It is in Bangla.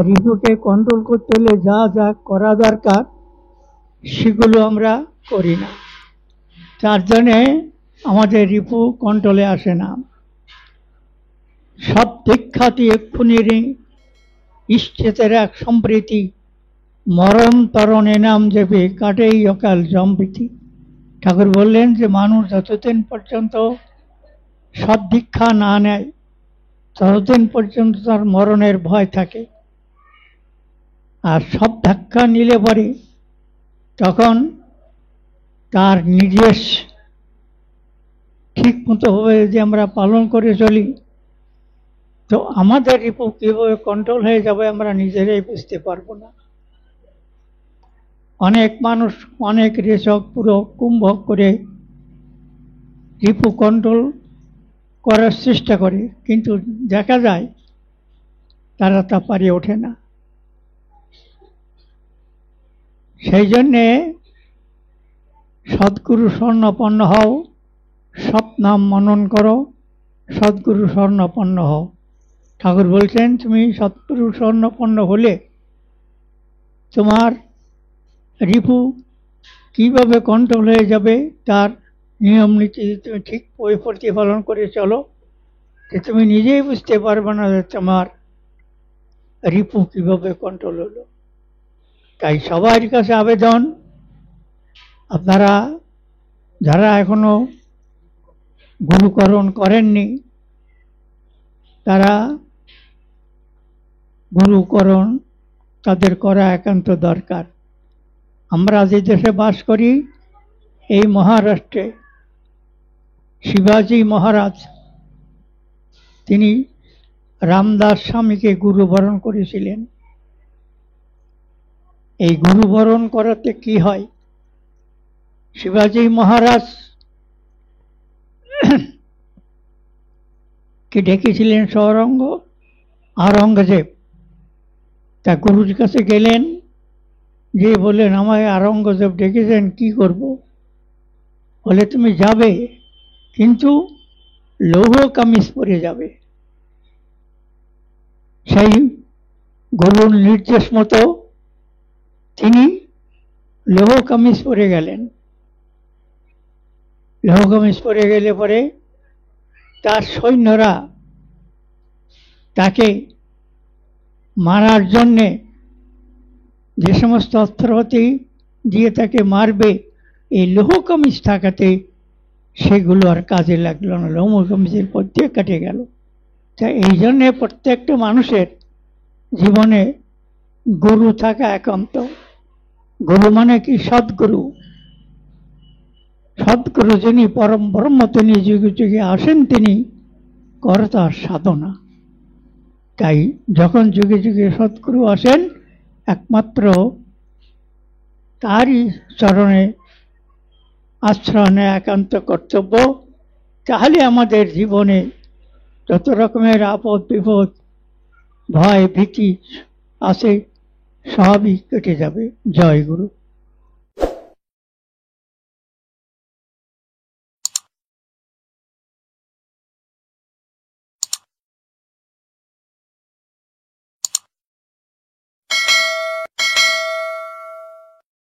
রিপুকে কন্ট্রোল করতে হলে যা যা করা দরকার সেগুলো আমরা করি না, তার জন্যে আমাদের রিপু কন্ট্রোলে আসে না। সব দীক্ষাতি এক্ষুনি ইষ্টেতের এক সম্প্রীতি, মরণ তরণে নাম জেপে কাটেই অকাল জম্প্রীতি। ঠাকুর বললেন যে মানুষ যতদিন পর্যন্ত সব দীক্ষা না নেয় ততদিন পর্যন্ত তার মরণের ভয় থাকে, আর সব ধাক্কা নিলে পরে তখন তার নির্দেশ ঠিক মতো ভাবে যদি আমরা পালন করে চলি তো আমাদের রিপু কীভাবে কন্ট্রোল হয়ে যাবে আমরা নিজেরাই বুঝতে পারবো না। অনেক মানুষ অনেক রেচক পুরো কুম্ভক করে রিপু কন্ট্রোল করার চেষ্টা করে, কিন্তু দেখা যায় তারা তা পারে ওঠে না। সেই জন্যে সদ্গুরু স্বর্ণপন্ন হও, সৎ নাম মনন করো, সদ্গুরু স্বর্ণপন্ন হও। ঠাকুর বলছেন তুমি সদ্গুরু স্বর্ণপন্ন হলে তোমার রিপু কিভাবে কন্ট্রোল হয়ে যাবে তার নিয়ম নীতি তুমি ঠিক প্রতিপালন করে চলো, যে তুমি নিজেই বুঝতে পারবে না যে তোমার রিপু কিভাবে কন্ট্রোল হলো। তাই সবার কাছে আবেদন, আপনারা যারা এখনো গুরুকরণ করেননি তারা গুরুকরণ তাদের করা একান্ত দরকার। আমরা যে দেশে বাস করি এই মহারাষ্ট্রে শিবাজি মহারাজ তিনি রামদাস স্বামীকে গুরুবরণ করেছিলেন। এই গুরুবরণ করাতে কি হয়, শিবাজি মহারাজ কে ডেকেছিলেন আওরঙ্গজেব। তা গুরুর কাছে গেলেন, যে বললেন আমায় আওরঙ্গজেব ডেকেছেন, কি করব? বলে তুমি যাবে কিন্তু লৌহ কামিজ পরে যাবে। সেই গুরুর নির্দেশ মতো তিনি লৌহ কামিজ পরে গেলেন। লৌহ কামিজ পরে গেলে পরে তার সৈন্যরা তাকে মারার জন্যে যে সমস্ত অস্ত্রপাতি দিয়ে তাকে মারবে এই লৌহ কামিজ থাকাতে সেগুলো আর কাজে লাগলো না, লৌহ কামিজের পর দিয়ে কেটে গেল। তাই এই জন্যে প্রত্যেকটা মানুষের জীবনে গুরু থাকা একান্ত। গুরু মানে কি? সদ্গুরু। সদ্গুরু যিনি পরম ব্রহ্ম, তিনি যুগে যুগে আসেন, তিনি কর্তার সাধনা। তাই যখন যুগে যুগে সদ্গুরু আসেন একমাত্র তারই চরণে আশ্রয় নেওয়া একান্ত কর্তব্য। তাহলে আমাদের জীবনে যত রকমের আপদ বিপদ ভয় ভীতি আছে সবই কেটে যাবে। জয় গুরু।